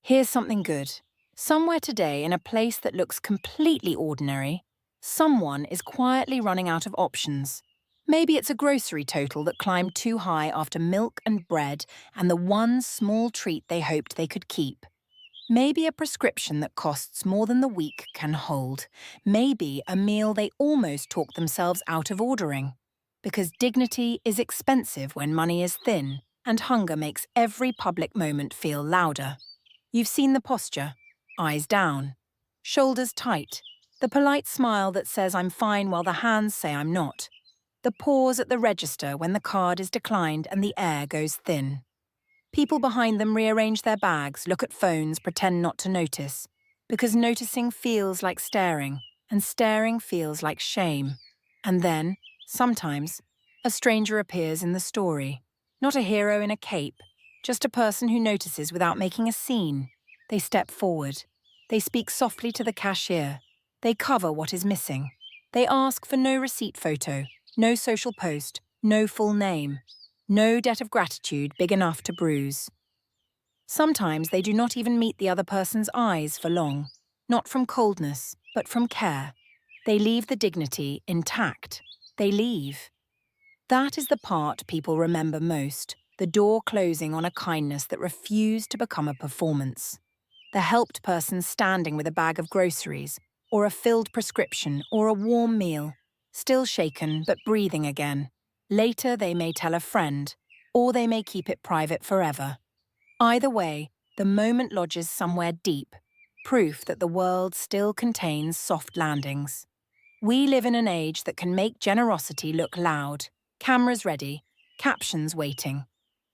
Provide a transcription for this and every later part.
Here's something good. Somewhere today, in a place that looks completely ordinary, someone is quietly running out of options. Maybe it's a grocery total that climbed too high after milk and bread and the one small treat they hoped they could keep. Maybe a prescription that costs more than the week can hold. Maybe a meal they almost talked themselves out of ordering. Because dignity is expensive when money is thin, and hunger makes every public moment feel louder. You've seen the posture. Eyes down. Shoulders tight. The polite smile that says I'm fine while the hands say I'm not. The pause at the register when the card is declined and the air goes thin. People behind them rearrange their bags, look at phones, pretend not to notice. Because noticing feels like staring, and staring feels like shame. And then, sometimes, a stranger appears in the story. Not a hero in a cape, just a person who notices without making a scene. They step forward. They speak softly to the cashier. They cover what is missing. They ask for no receipt photo, no social post, no full name. No debt of gratitude big enough to bruise. Sometimes they do not even meet the other person's eyes for long, not from coldness, but from care. They leave the dignity intact. They leave. That is the part people remember most, the door closing on a kindness that refused to become a performance. The helped person standing with a bag of groceries, or a filled prescription, or a warm meal, still shaken but breathing again. Later they may tell a friend, or they may keep it private forever. Either way, the moment lodges somewhere deep, proof that the world still contains soft landings. We live in an age that can make generosity look loud, cameras ready, captions waiting.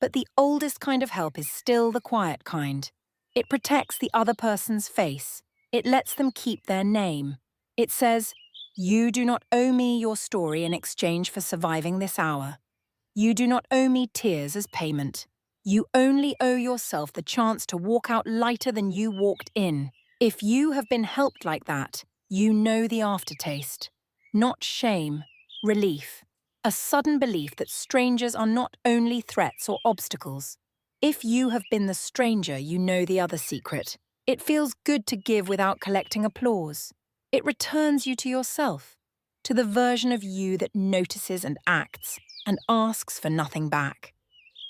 But the oldest kind of help is still the quiet kind. It protects the other person's face. It lets them keep their name. It says, "You do not owe me your story in exchange for surviving this hour. You do not owe me tears as payment. You only owe yourself the chance to walk out lighter than you walked in. If you have been helped like that, you know the aftertaste. Not shame, relief. A sudden belief that strangers are not only threats or obstacles. If you have been the stranger, you know the other secret. It feels good to give without collecting applause. It returns you to yourself, to the version of you that notices and acts, and asks for nothing back.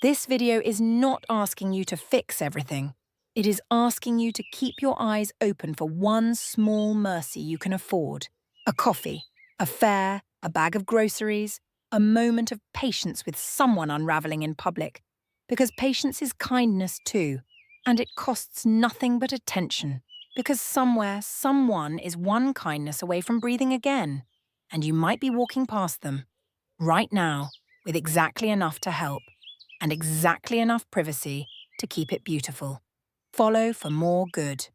This video is not asking you to fix everything. It is asking you to keep your eyes open for one small mercy you can afford. A coffee, a fare, a bag of groceries, a moment of patience with someone unraveling in public. Because patience is kindness too, and it costs nothing but attention. Because somewhere, someone is one kindness away from breathing again, and you might be walking past them, right now, with exactly enough to help, and exactly enough privacy to keep it beautiful. Follow for more good.